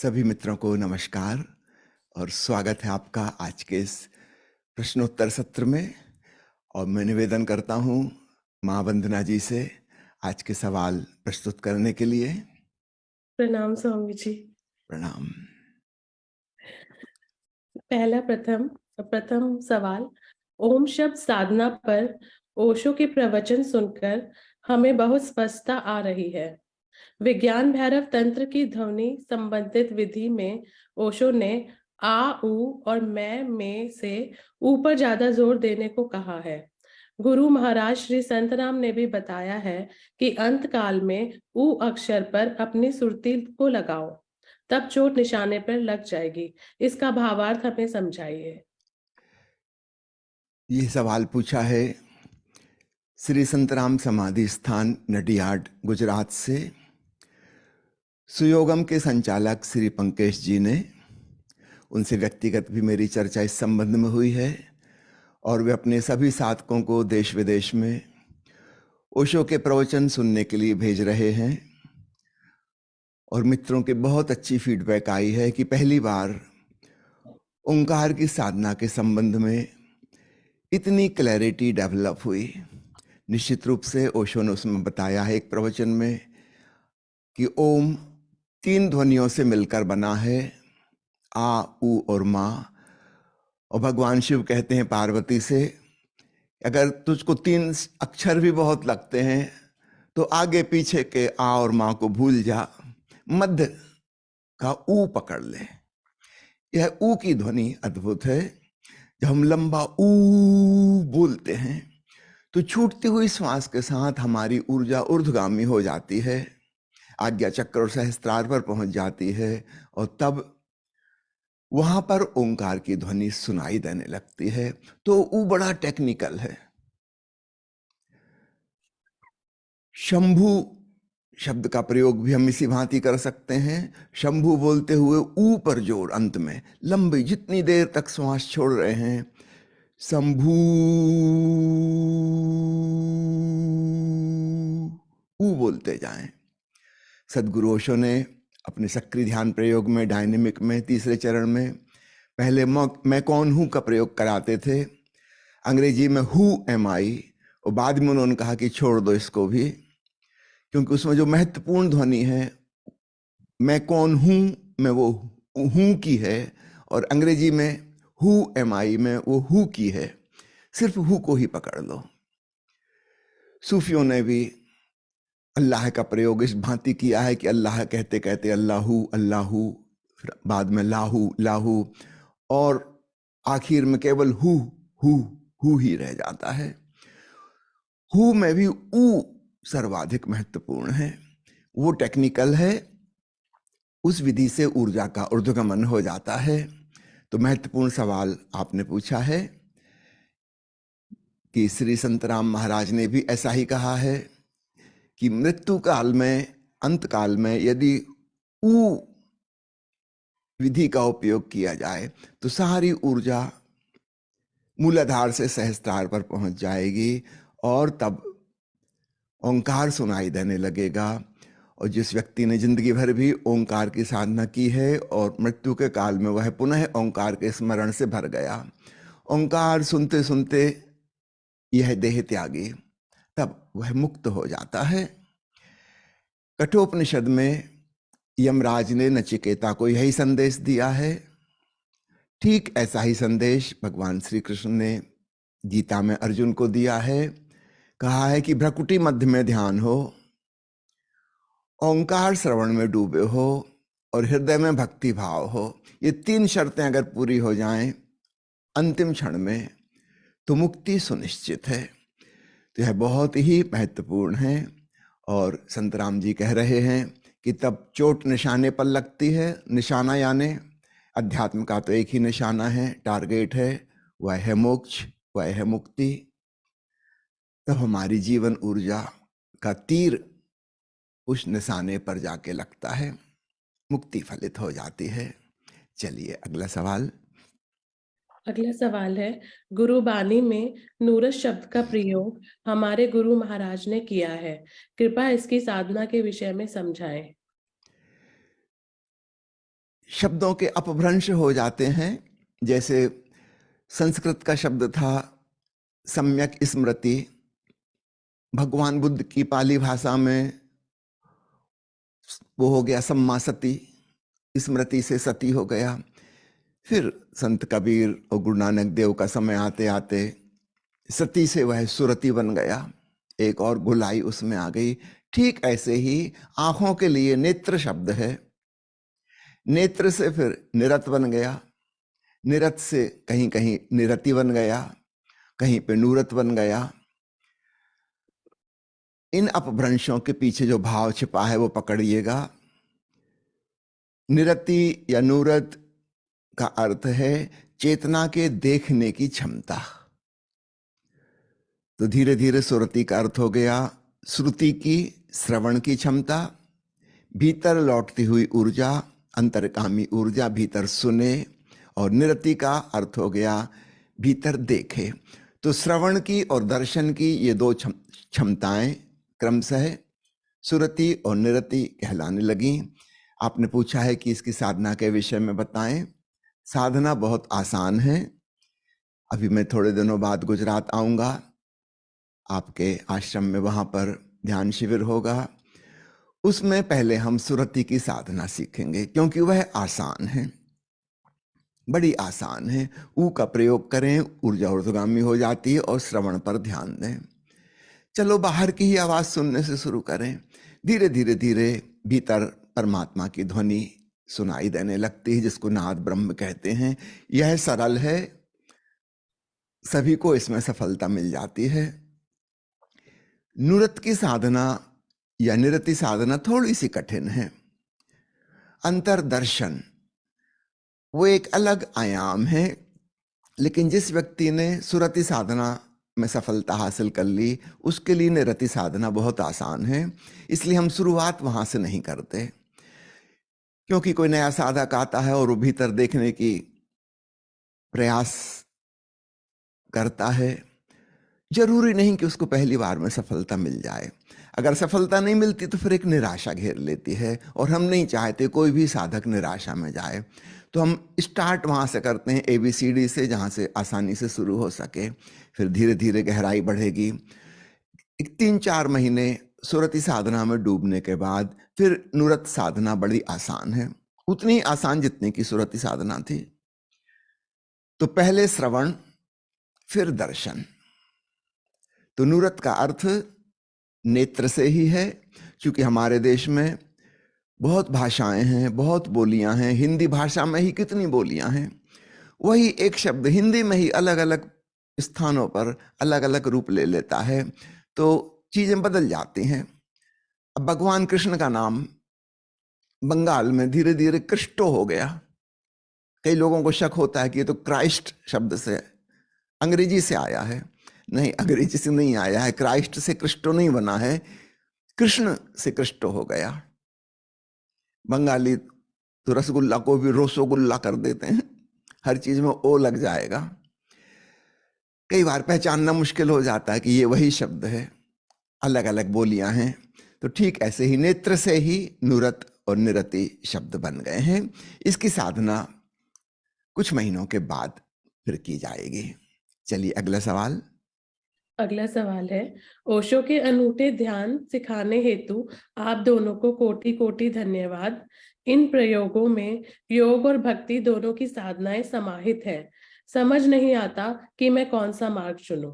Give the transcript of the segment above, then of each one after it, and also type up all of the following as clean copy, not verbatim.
सभी मित्रों को नमस्कार और स्वागत है आपका आज के इस प्रश्नोत्तर सत्र में। और मैं निवेदन करता हूँ माँ वंदना जी से आज के सवाल प्रस्तुत करने के लिए। प्रणाम स्वामी जी। प्रणाम। पहला प्रथम सवाल। ओम शब्द साधना पर ओशो के प्रवचन सुनकर हमें बहुत स्पष्टता आ रही है। विज्ञान भैरव तंत्र की ध्वनि संबंधित विधि में ओशो ने आ ऊ और मैं में से ऊपर ज्यादा जोर देने को कहा है। गुरु महाराज श्री संतराम ने भी बताया है कि अंत काल में ऊ अक्षर पर अपनी सुरती को लगाओ, तब चोट निशाने पर लग जाएगी। इसका भावार्थ हमें समझाइए। ये सवाल पूछा है श्री संतराम समाधि स्थान नडियाड गुजरात से। सुयोगम के संचालक श्री पंकज जी ने, उनसे व्यक्तिगत भी मेरी चर्चा इस संबंध में हुई है और वे अपने सभी साधकों को देश विदेश में ओशो के प्रवचन सुनने के लिए भेज रहे हैं। और मित्रों की बहुत अच्छी फीडबैक आई है कि पहली बार ओंकार की साधना के संबंध में इतनी क्लैरिटी डेवलप हुई। निश्चित रूप से ओशो ने उसमें बताया है एक प्रवचन में कि ओम 3 ध्वनियों से मिलकर बना है, आ ऊ और माँ। और भगवान शिव कहते हैं पार्वती से, अगर तुझको 3 अक्षर भी बहुत लगते हैं तो आगे पीछे के आ और माँ को भूल जा, मध्य का ऊ पकड़ ले। यह ऊ की ध्वनि अद्भुत है। जब हम लंबा ऊ बोलते हैं तो छूटती हुई श्वास के साथ हमारी ऊर्जा ऊर्ध्वगामी हो जाती है, आज्ञा चक्र और सहस्त्रार पर पहुंच जाती है और तब वहां पर ओंकार की ध्वनि सुनाई देने लगती है। तो ऊ बड़ा टेक्निकल है। शंभु शब्द का प्रयोग भी हम इसी भांति कर सकते हैं। शंभु बोलते हुए ऊ पर जोर, अंत में लंबी जितनी देर तक श्वास छोड़ रहे हैं, शंभू ऊ बोलते जाएं। सदगुरु ओशो ने अपने सक्रिय ध्यान प्रयोग में, डायनेमिक में, तीसरे चरण में पहले मैं कौन हूं का प्रयोग कराते थे, अंग्रेजी में हु एम आई, और बाद में उन्होंने कहा कि छोड़ दो इसको भी, क्योंकि उसमें जो महत्वपूर्ण ध्वनि है मैं कौन हूं में वो हूं की है, और अंग्रेजी में हु एम आई में वो हु की है। सिर्फ हु को ही पकड़ लो। सूफियों ने भी अल्लाह का प्रयोग इस भांति किया है कि अल्लाह कहते कहते अल्लाहू अल्लाहू, फिर बाद में लाहू लाहू, और आखिर में केवल हु ही रह जाता है। हु में भी ऊ सर्वाधिक महत्वपूर्ण है। वो टेक्निकल है, उस विधि से ऊर्जा का ऊर्ध्वगमन हो जाता है। तो महत्वपूर्ण सवाल आपने पूछा है कि श्री संतराम महाराज ने भी ऐसा ही कहा है कि मृत्यु काल में, अंत काल में यदि ऊ विधि का उपयोग किया जाए तो सारी ऊर्जा मूलाधार से सहस्त्रार पर पहुंच जाएगी और तब ओंकार सुनाई देने लगेगा। और जिस व्यक्ति ने जिंदगी भर भी ओंकार की साधना की है और मृत्यु के काल में वह पुनः ओंकार के स्मरण से भर गया, ओंकार सुनते सुनते यह देह त्यागी, तब वह मुक्त हो जाता है। कठोपनिषद में यमराज ने नचिकेता को यही संदेश दिया है। ठीक ऐसा ही संदेश भगवान श्री कृष्ण ने गीता में अर्जुन को दिया है। कहा है कि भ्रकुटी मध्य में ध्यान हो, ओंकार श्रवण में डूबे हो और हृदय में भक्ति भाव हो। ये 3 शर्तें अगर पूरी हो जाएं अंतिम क्षण में तो मुक्ति सुनिश्चित है। तो यह बहुत ही महत्वपूर्ण है। और संत राम जी कह रहे हैं कि तब चोट निशाने पर लगती है। निशाना यानी अध्यात्म का तो एक ही निशाना है, टारगेट है, वह है मोक्ष, वह है मुक्ति। तब हमारी जीवन ऊर्जा का तीर उस निशाने पर जाके लगता है, मुक्ति फलित हो जाती है। चलिए अगला सवाल। अगला सवाल है, गुरु बानी में नूरस शब्द का प्रयोग हमारे गुरु महाराज ने किया है, कृपया इसकी साधना के विषय में समझाएं। शब्दों के अपभ्रंश हो जाते हैं। जैसे संस्कृत का शब्द था सम्यक स्मृति, भगवान बुद्ध की पाली भाषा में वो हो गया सम्मा सती, स्मृति से सती हो गया। फिर संत कबीर और गुरु नानक देव का समय आते आते सती से वह सुरति बन गया, एक और गुलाई उसमें आ गई। ठीक ऐसे ही आंखों के लिए नेत्र शब्द है, नेत्र से फिर निरत बन गया, निरत से कहीं कहीं निरति बन गया, कहीं पे नूरत बन गया। इन अपभ्रंशों के पीछे जो भाव छिपा है वो पकड़िएगा। निरति या नूरत का अर्थ है चेतना के देखने की क्षमता। तो धीरे धीरे सुरति का अर्थ हो गया श्रुति की श्रवण की क्षमता, भीतर लौटती हुई ऊर्जा, अंतर्कामी ऊर्जा, भीतर सुने। और निरति का अर्थ हो गया भीतर देखे। तो श्रवण की और दर्शन की ये दो क्षमताएं क्रमशः सुरति और निरति कहलाने लगी। आपने पूछा है कि इसकी साधना के विषय में बताएं। साधना बहुत आसान है। अभी मैं थोड़े दिनों बाद गुजरात आऊंगा, आपके आश्रम में वहां पर ध्यान शिविर होगा। उसमें पहले हम सुरति की साधना सीखेंगे, क्योंकि वह आसान है, बड़ी आसान है। ऊ का प्रयोग करें, ऊर्जा ऊर्ध्वगामी हो जाती है, और श्रवण पर ध्यान दें। चलो बाहर की ही आवाज सुनने से शुरू करें। धीरे धीरे धीरे भीतर परमात्मा की ध्वनि सुनाई देने लगती है, जिसको नाद ब्रह्म कहते हैं। यह सरल है, सभी को इसमें सफलता मिल जाती है। नूरत की साधना या निरति साधना थोड़ी सी कठिन है। अंतर्दर्शन वो एक अलग आयाम है, लेकिन जिस व्यक्ति ने सुरति साधना में सफलता हासिल कर ली, उसके लिए निरति साधना बहुत आसान है। इसलिए हम शुरुआत वहां से नहीं करते, क्योंकि कोई नया साधक आता है और वो भीतर देखने की प्रयास करता है, जरूरी नहीं कि उसको पहली बार में सफलता मिल जाए। अगर सफलता नहीं मिलती तो फिर एक निराशा घेर लेती है, और हम नहीं चाहते कोई भी साधक निराशा में जाए। तो हम स्टार्ट वहां से करते हैं ABCD से, जहां से आसानी से शुरू हो सके। फिर धीरे धीरे गहराई बढ़ेगी। 3-4 महीने सुरति साधना में डूबने के बाद फिर नूरत साधना बड़ी आसान है, उतनी आसान जितनी की सुरति साधना थी। तो पहले श्रवण, फिर दर्शन। तो नूरत का अर्थ नेत्र से ही है, क्योंकि हमारे देश में बहुत भाषाएं हैं, बहुत बोलियां हैं। हिंदी भाषा में ही कितनी बोलियां हैं। वही एक शब्द हिंदी में ही अलग अलग स्थानों पर अलग अलग रूप ले लेता है, तो चीजें बदल जाती हैं। अब भगवान कृष्ण का नाम बंगाल में धीरे धीरे क्रिस्टो हो गया। कई लोगों को शक होता है कि ये तो क्राइस्ट शब्द से, अंग्रेजी से आया है। नहीं, अंग्रेजी से नहीं आया है। क्राइस्ट से क्रिस्टो नहीं बना है, कृष्ण से क्रिस्टो हो गया। बंगाली तो रसगुल्ला को भी रोसोगुल्ला कर देते हैं, हर चीज में ओ लग जाएगा। कई बार पहचानना मुश्किल हो जाता है कि ये वही शब्द है, अलग अलग बोलियां हैं। तो ठीक ऐसे ही नेत्र से ही नूरत और निरति शब्द बन गए हैं। इसकी साधना कुछ महीनों के बाद फिर की जाएगी। चलिए अगला सवाल। अगला सवाल है, ओशो के अनूठे ध्यान सिखाने हेतु आप दोनों को कोटि कोटि धन्यवाद। इन प्रयोगों में योग और भक्ति दोनों की साधनाएं समाहित है। समझ नहीं आता कि मैं कौन सा मार्ग चुनूं।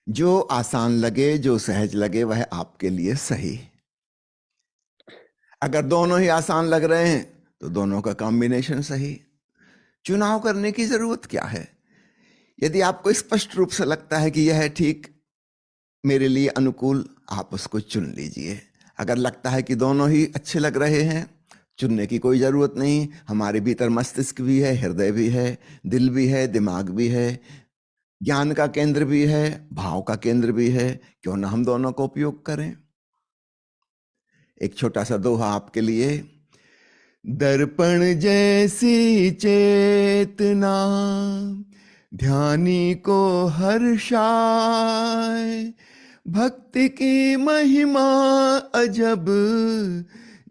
जो आसान लगे, जो सहज लगे, वह आपके लिए सही। अगर दोनों ही आसान लग रहे हैं तो दोनों का कॉम्बिनेशन सही। चुनाव करने की जरूरत क्या है? यदि आपको स्पष्ट रूप से लगता है कि यह ठीक, मेरे लिए अनुकूल, आप उसको चुन लीजिए। अगर लगता है कि दोनों ही अच्छे लग रहे हैं, चुनने की कोई जरूरत नहीं। हमारे भीतर मस्तिष्क भी है, हृदय भी है, दिल भी है, दिमाग भी है, ज्ञान का केंद्र भी है, भाव का केंद्र भी है। क्यों ना हम दोनों का उपयोग करें। एक छोटा सा दोहा आपके लिए। दर्पण जैसी चेतना ध्यानी को हर्षाए, भक्ति की महिमा अजब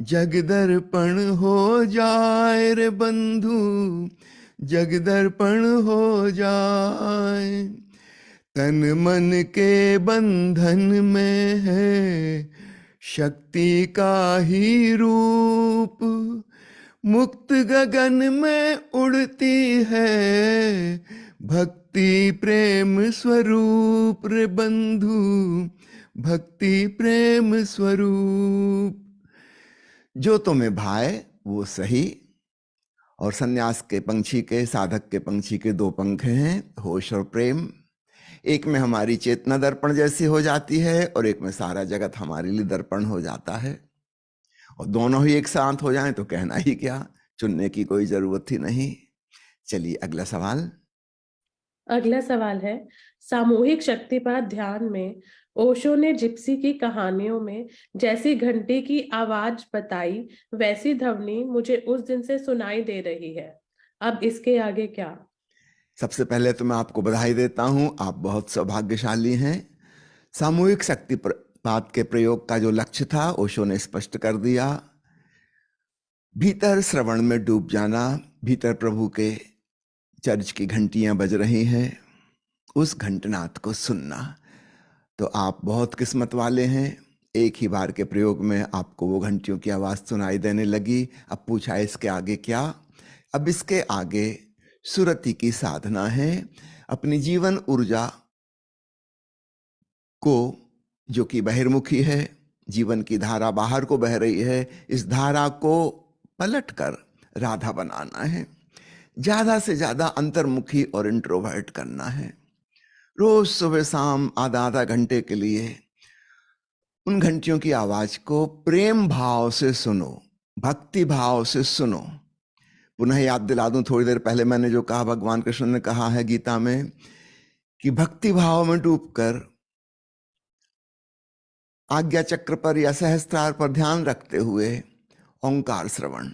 जग दर्पण हो जाए रे बंधु, जग दर्पण हो जाए। तन मन के बंधन में है शक्ति का ही रूप, मुक्त गगन में उड़ती है भक्ति प्रेम स्वरूप रे बंधु, भक्ति प्रेम स्वरूप। जो तुम्हें भाए वो सही। और सन्यास के पंछी के, साधक के पंछी के दो पंख हैं, होश और प्रेम। एक में हमारी चेतना दर्पण जैसी हो जाती है और एक में सारा जगत हमारे लिए दर्पण हो जाता है। और दोनों ही एक साथ हो जाएं तो कहना ही क्या, चुनने की कोई जरूरत ही नहीं। चलिए अगला सवाल। अगला सवाल है, सामूहिक शक्तिपात ध्यान में ओशो ने जिप्सी की कहानियों में जैसी घंटी की आवाज बताई, वैसी ध्वनि मुझे उस दिन से सुनाई दे रही है। अब इसके आगे क्या? सबसे पहले तो मैं आपको बधाई देता हूं, आप बहुत सौभाग्यशाली हैं। सामूहिक शक्तिपात के प्रयोग का जो लक्ष्य था ओशो ने स्पष्ट कर दिया। भीतर श्रवण में डूब जाना, भीतर प्रभु के चर्च की घंटियां बज रही हैं, उस घंटनाद को सुनना। तो आप बहुत किस्मत वाले हैं, एक ही बार के प्रयोग में आपको वो घंटियों की आवाज सुनाई देने लगी। अब पूछा इसके आगे क्या? अब इसके आगे सुरति की साधना है। अपनी जीवन ऊर्जा को, जो कि बहिर्मुखी है, जीवन की धारा बाहर को बह रही है, इस धारा को पलटकर राधा बनाना है। ज्यादा से ज्यादा अंतर्मुखी और इंट्रोवर्ट करना है। रोज सुबह शाम आधा आधा घंटे के लिए उन घंटियों की आवाज को प्रेम भाव से सुनो, भक्ति भाव से सुनो। पुनः याद दिला दूं, थोड़ी देर पहले मैंने जो कहा, भगवान कृष्ण ने कहा है गीता में कि भक्ति भाव में डूबकर आज्ञा चक्र पर या सहस्त्रार पर ध्यान रखते हुए ओंकार श्रवण।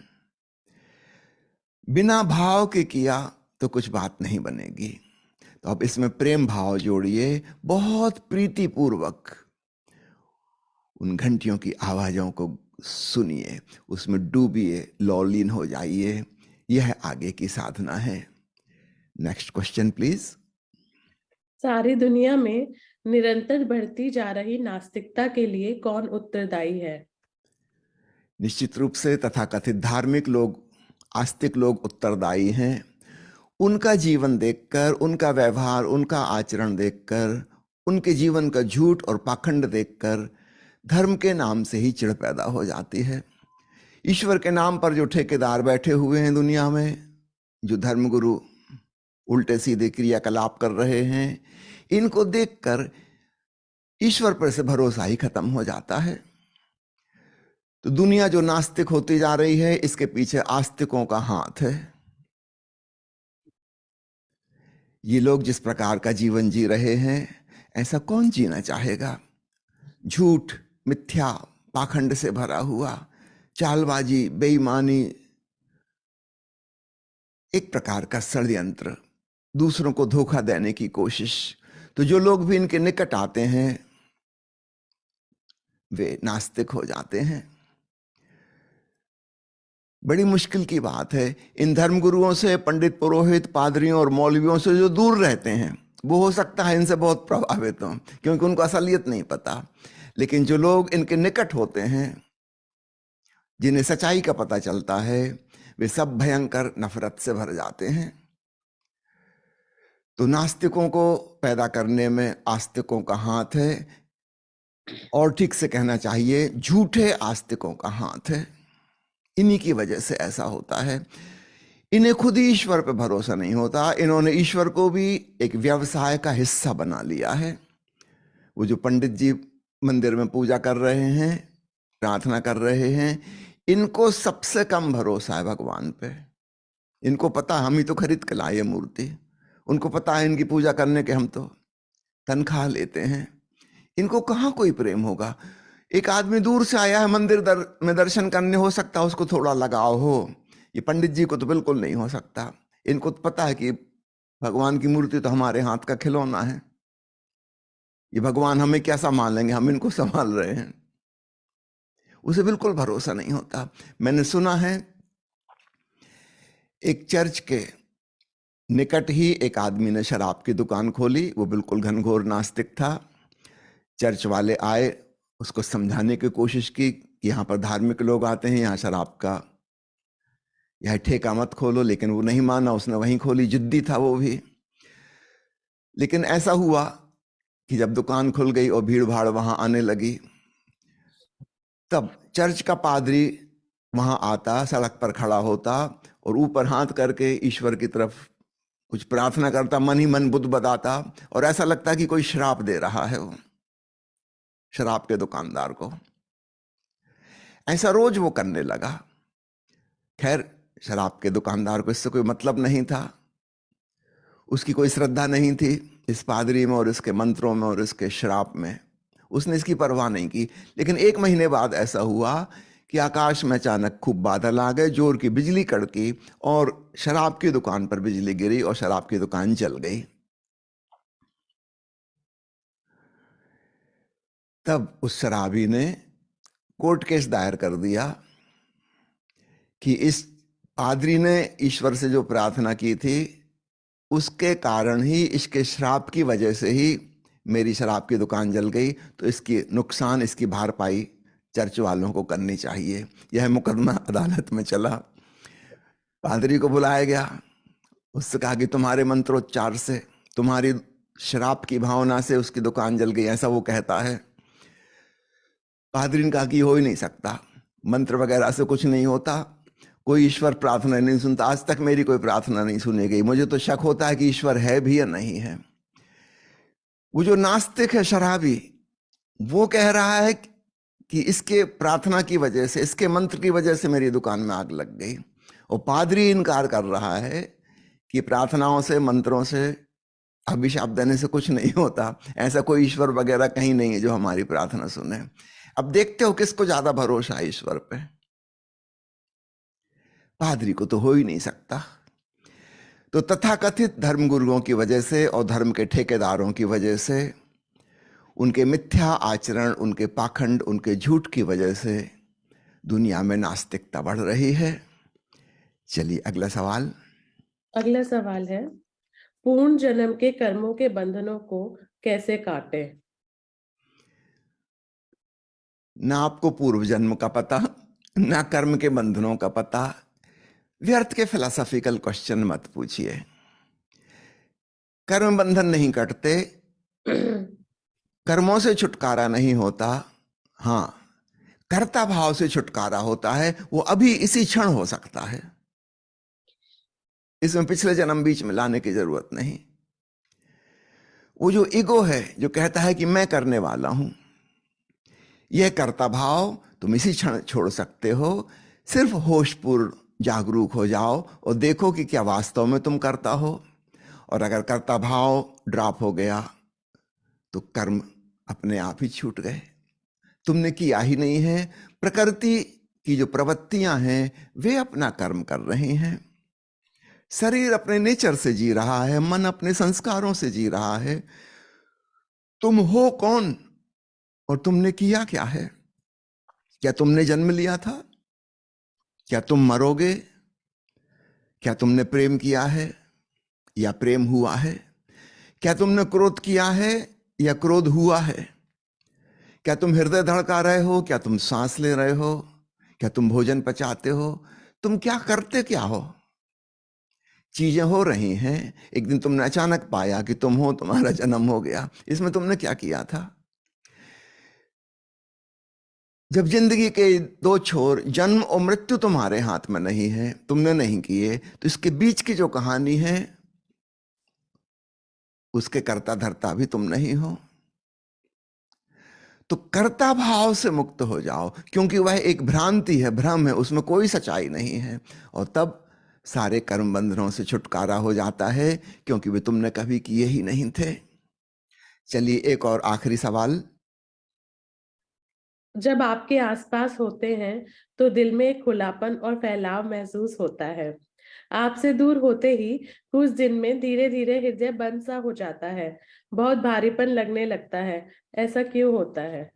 बिना भाव के किया तो कुछ बात नहीं बनेगी। तो अब इसमें प्रेम भाव जोड़िए, बहुत प्रीति पूर्वक उन घंटियों की आवाजों को सुनिए, उसमें डूबिए, लौलीन हो जाइए। यह आगे की साधना है। Next question please. सारी दुनिया में निरंतर बढ़ती जा रही नास्तिकता के लिए कौन उत्तरदायी है? निश्चित रूप से तथाकथित धार्मिक लोग, आस्तिक लोग उत्तरदायी हैं। उनका जीवन देखकर, उनका व्यवहार, उनका आचरण देखकर, उनके जीवन का झूठ और पाखंड देखकर धर्म के नाम से ही चिढ़ पैदा हो जाती है। ईश्वर के नाम पर जो ठेकेदार बैठे हुए हैं दुनिया में, जो धर्मगुरु उल्टे सीधे क्रियाकलाप कर रहे हैं, इनको देखकर ईश्वर पर से भरोसा ही खत्म हो जाता है। तो दुनिया जो नास्तिक होती जा रही है, इसके पीछे आस्तिकों का हाथ है। ये लोग जिस प्रकार का जीवन जी रहे हैं, ऐसा कौन जीना चाहेगा? झूठ, मिथ्या, पाखंड से भरा हुआ, चालबाजी, बेईमानी, एक प्रकार का षड्यंत्र, दूसरों को धोखा देने की कोशिश। तो जो लोग भी इनके निकट आते हैं वे नास्तिक हो जाते हैं। बड़ी मुश्किल की बात है। इन धर्मगुरुओं से, पंडित पुरोहित, पादरियों और मौलवियों से जो दूर रहते हैं, वो हो सकता है इनसे बहुत प्रभावित हों, क्योंकि उनको असलियत नहीं पता। लेकिन जो लोग इनके निकट होते हैं, जिन्हें सच्चाई का पता चलता है, वे सब भयंकर नफरत से भर जाते हैं। तो नास्तिकों को पैदा करने में आस्तिकों का हाथ है, और ठीक से कहना चाहिए झूठे आस्तिकों का हाथ है। इन्हीं की वजह से ऐसा होता है। इन्हें खुद ही ईश्वर पर भरोसा नहीं होता। इन्होंने ईश्वर को भी एक व्यवसाय का हिस्सा बना लिया है। वो जो पंडित जी मंदिर में पूजा कर रहे हैं, प्रार्थना कर रहे हैं, इनको सबसे कम भरोसा है भगवान पे। इनको पता हम ही तो खरीद के लाए मूर्ति। उनको पता है इनकी पूजा करने के हम तो तनख्वाह लेते हैं। इनको कहाँ कोई प्रेम होगा? एक आदमी दूर से आया है मंदिर में दर्शन करने, हो सकता है उसको थोड़ा लगाव हो। ये पंडित जी को तो बिल्कुल नहीं हो सकता। इनको तो पता है कि भगवान की मूर्ति तो हमारे हाथ का खिलौना है। ये भगवान हमें क्या संभाल लेंगे, हम इनको संभाल रहे हैं। उसे बिल्कुल भरोसा नहीं होता। मैंने सुना है एक चर्च के निकट ही एक आदमी ने शराब की दुकान खोली। वो बिल्कुल घनघोर नास्तिक था। चर्च वाले आए, उसको समझाने की कोशिश की कि यहाँ पर धार्मिक लोग आते हैं, यहाँ शराब का यह ठेका मत खोलो, लेकिन वो नहीं माना, उसने वहीं खोली। जिद्दी था वो भी। लेकिन ऐसा हुआ कि जब दुकान खुल गई और भीड़ भाड़ वहां आने लगी, तब चर्च का पादरी वहां आता, सड़क पर खड़ा होता और ऊपर हाथ करके ईश्वर की तरफ कुछ प्रार्थना करता, मन ही मन बुद्ध बताता, और ऐसा लगता कि कोई श्राप दे रहा है वो शराब के दुकानदार को। ऐसा रोज वो करने लगा। खैर, शराब के दुकानदार को इससे कोई मतलब नहीं था, उसकी कोई श्रद्धा नहीं थी इस पादरी में और इसके मंत्रों में और इसके श्राप में। उसने इसकी परवाह नहीं की। लेकिन 1 महीने बाद ऐसा हुआ कि आकाश में अचानक खूब बादल आ गए, जोर की बिजली कड़की और शराब की दुकान पर बिजली गिरी और शराब की दुकान जल गई। तब उस शराबी ने कोर्ट केस दायर कर दिया कि इस पादरी ने ईश्वर से जो प्रार्थना की थी उसके कारण ही, इसके श्राप की वजह से ही मेरी शराब की दुकान जल गई, तो इसकी नुकसान, इसकी भरपाई चर्च वालों को करनी चाहिए। यह मुकदमा अदालत में चला। पादरी को बुलाया गया, उससे कहा कि तुम्हारे मंत्रोच्चार से, तुम्हारी शराब की भावना से उसकी दुकान जल गई, ऐसा वो कहता है। पादरी ने कहा कि हो ही नहीं सकता, मंत्र वगैरह से कुछ नहीं होता, कोई ईश्वर प्रार्थना नहीं सुनता, आज तक मेरी कोई प्रार्थना नहीं सुनी गई, मुझे तो शक होता है कि ईश्वर है भी या नहीं है। वो जो नास्तिक है, शराबी, वो कह रहा है कि इसके प्रार्थना की वजह से, इसके मंत्र की वजह से मेरी दुकान में आग लग गई। और पादरी इनकार कर रहा है कि प्रार्थनाओं से, मंत्रों से, अभिशाप देने से कुछ नहीं होता, ऐसा कोई ईश्वर वगैरह कहीं नहीं है जो हमारी प्रार्थना सुने। अब देखते हो किसको ज्यादा भरोसा है ईश्वर पे। पादरी को तो हो ही नहीं सकता। तो तथाकथित धर्मगुरुओं की वजह से और धर्म के ठेकेदारों की वजह से, उनके मिथ्या आचरण, उनके पाखंड, उनके झूठ की वजह से दुनिया में नास्तिकता बढ़ रही है। चलिए अगला सवाल। अगला सवाल है, पूर्ण जन्म के कर्मों के बंधनों को कैसे काटें? ना आपको पूर्व जन्म का पता, ना कर्म के बंधनों का पता। व्यर्थ के फिलोसॉफिकल क्वेश्चन मत पूछिए। कर्म बंधन नहीं कटते, कर्मों से छुटकारा नहीं होता। हाँ, कर्ता भाव से छुटकारा होता है, वो अभी इसी क्षण हो सकता है। इसमें पिछले जन्म बीच में लाने की जरूरत नहीं। वो जो ईगो है, जो कहता है कि मैं करने वाला हूं, यह कर्ता भाव तुम इसी क्षण छोड़ सकते हो। सिर्फ होशपूर्ण जागरूक हो जाओ और देखो कि क्या वास्तव में तुम करता हो। और अगर कर्ता भाव ड्रॉप हो गया तो कर्म अपने आप ही छूट गए, तुमने किया ही नहीं है। प्रकृति की जो प्रवृत्तियां हैं वे अपना कर्म कर रहे हैं। शरीर अपने नेचर से जी रहा है, मन अपने संस्कारों से जी रहा है। तुम हो कौन और तुमने किया क्या है? क्या तुमने जन्म लिया था? क्या तुम मरोगे? क्या तुमने प्रेम किया है या प्रेम हुआ है? क्या तुमने क्रोध किया है या क्रोध हुआ है? क्या तुम हृदय धड़का रहे हो? क्या तुम सांस ले रहे हो? क्या तुम भोजन पचाते हो? तुम क्या करते क्या हो? चीजें हो रही हैं। एक दिन तुमने अचानक पाया कि तुम हो, तुम्हारा जन्म हो गया। इसमें तुमने क्या किया था? जब जिंदगी के दो छोर, जन्म और मृत्यु, तुम्हारे हाथ में नहीं है, तुमने नहीं किए, तो इसके बीच की जो कहानी है उसके कर्ता धर्ता भी तुम नहीं हो। तो कर्ता भाव से मुक्त हो जाओ, क्योंकि वह एक भ्रांति है, भ्रम है, उसमें कोई सच्चाई नहीं है। और तब सारे कर्म बंधनों से छुटकारा हो जाता है, क्योंकि वे तुमने कभी किए ही नहीं थे। चलिए एक और आखिरी सवाल। जब आपके आसपास होते हैं तो दिल में एक खुलापन और फैलाव महसूस होता है। आपसे दूर होते ही कुछ दिन में धीरे धीरे हृदय बंद सा हो जाता है, बहुत भारीपन लगने लगता है। ऐसा क्यों होता है?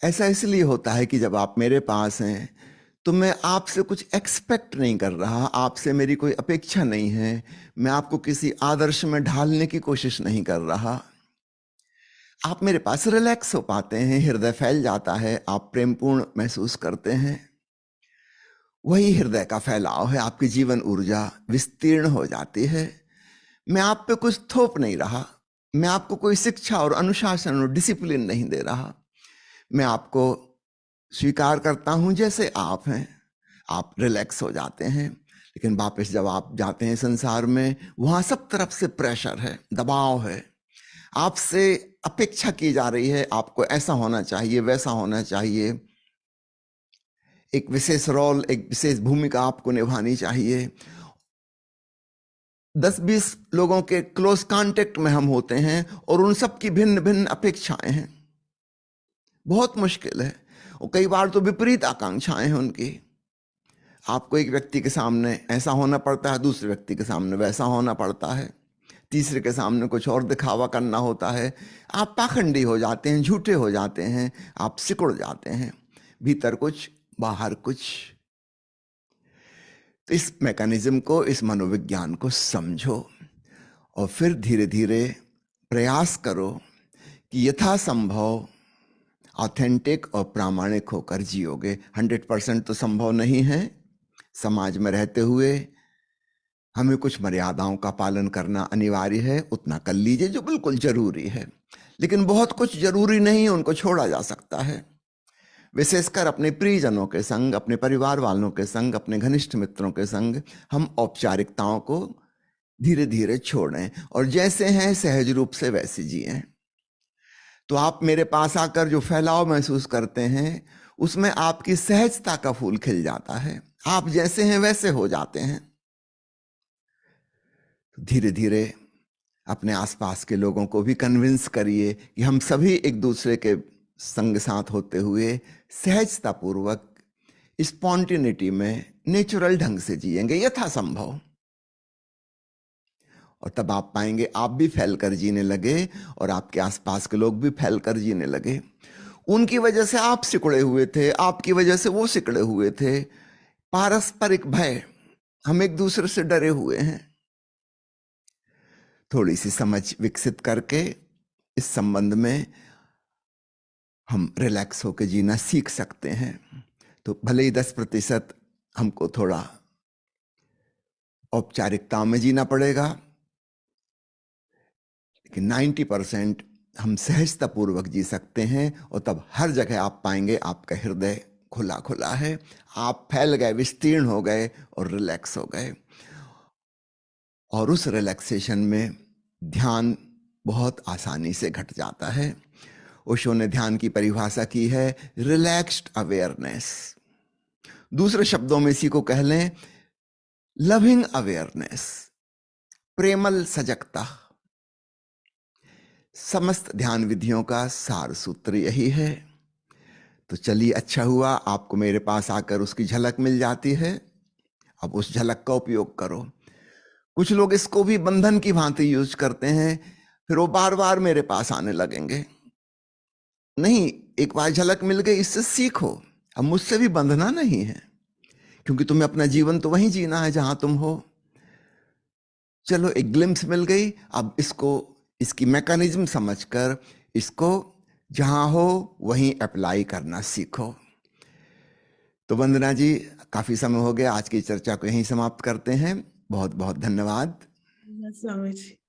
ऐसा इसलिए होता है कि जब आप मेरे पास हैं तो मैं आपसे कुछ एक्सपेक्ट नहीं कर रहा, आपसे मेरी कोई अपेक्षा नहीं है, मैं आपको किसी आदर्श में ढालने की कोशिश नहीं कर रहा। आप मेरे पास रिलैक्स हो पाते हैं, हृदय फैल जाता है, आप प्रेमपूर्ण महसूस करते हैं। वही हृदय का फैलाव है, आपकी जीवन ऊर्जा विस्तीर्ण हो जाती है। मैं आप पे कुछ थोप नहीं रहा, मैं आपको कोई शिक्षा और अनुशासन और डिसिप्लिन नहीं दे रहा। मैं आपको स्वीकार करता हूं जैसे आप हैं। आप रिलैक्स हो जाते हैं, लेकिन वापस जब आप जाते हैं संसार में, वहां सब तरफ से प्रेशर है, दबाव है, आपसे अपेक्षा की जा रही है, आपको ऐसा होना चाहिए, वैसा होना चाहिए, एक विशेष रोल, एक विशेष भूमिका आपको निभानी चाहिए। 10-20 लोगों के क्लोज कांटेक्ट में हम होते हैं और उन सब की भिन्न भिन्न अपेक्षाएं हैं। बहुत मुश्किल है, और कई बार तो विपरीत आकांक्षाएं हैं उनकी। आपको एक व्यक्ति के सामने ऐसा होना पड़ता है, दूसरे व्यक्ति के सामने वैसा होना पड़ता है, तीसरे के सामने कुछ और दिखावा करना होता है। आप पाखंडी हो जाते हैं, झूठे हो जाते हैं, आप सिकुड़ जाते हैं, भीतर कुछ बाहर कुछ। तो इस मैकेनिज्म को, इस मनोविज्ञान को समझो और फिर धीरे धीरे प्रयास करो कि यथासंभव ऑथेंटिक और प्रामाणिक होकर जियोगे। 100% तो संभव नहीं है, समाज में रहते हुए हमें कुछ मर्यादाओं का पालन करना अनिवार्य है, उतना कर लीजिए जो बिल्कुल जरूरी है। लेकिन बहुत कुछ जरूरी नहीं है, उनको छोड़ा जा सकता है। विशेषकर अपने प्रियजनों के संग, अपने परिवार वालों के संग, अपने घनिष्ठ मित्रों के संग हम औपचारिकताओं को धीरे धीरे छोड़ें और जैसे हैं सहज रूप से वैसे जिएं। तो आप मेरे पास आकर जो फैलाव महसूस करते हैं, उसमें आपकी सहजता का फूल खिल जाता है, आप जैसे हैं वैसे हो जाते हैं। तो धीरे धीरे अपने आसपास के लोगों को भी कन्विंस करिए कि हम सभी एक दूसरे के संग साथ होते हुए सहजता पूर्वक स्पॉन्टेनिटी में नेचुरल ढंग से जिएंगे यथासंभव। और तब आप पाएंगे आप भी फैल कर जीने लगे और आपके आसपास के लोग भी फैल कर जीने लगे। उनकी वजह से आप सिकुड़े हुए थे, आपकी वजह से वो सिकुड़े हुए थे। पारस्परिक भय, हम एक दूसरे से डरे हुए हैं। थोड़ी सी समझ विकसित करके इस संबंध में हम रिलैक्स होकर जीना सीख सकते हैं। तो भले ही 10% हमको थोड़ा औपचारिकता में जीना पड़ेगा, लेकिन 90% हम सहजता पूर्वक जी सकते हैं। और तब हर जगह आप पाएंगे आपका हृदय खुला खुला है, आप फैल गए, विस्तीर्ण हो गए और रिलैक्स हो गए। और उस रिलैक्सेशन में ध्यान बहुत आसानी से घट जाता है। ओशो ने ध्यान की परिभाषा की है रिलैक्स्ड अवेयरनेस। दूसरे शब्दों में इसी को कह लें लविंग अवेयरनेस, प्रेमल सजगता। समस्त ध्यान विधियों का सार सूत्र यही है। तो चलिए, अच्छा हुआ आपको मेरे पास आकर उसकी झलक मिल जाती है। अब उस झलक का उपयोग करो। कुछ लोग इसको भी बंधन की भांति यूज करते हैं, फिर वो बार बार मेरे पास आने लगेंगे। नहीं, एक बार झलक मिल गई, इससे सीखो। अब मुझसे भी बंधना नहीं है, क्योंकि तुम्हें अपना जीवन तो वहीं जीना है जहां तुम हो। चलो, एक ग्लिम्स मिल गई, अब इसको, इसकी मैकेनिज्म समझकर इसको जहां हो वहीं अप्लाई करना सीखो। तो वंदना जी, काफी समय हो गया, आज की चर्चा को यहीं समाप्त करते हैं। बहुत बहुत धन्यवाद। स्वामी जी।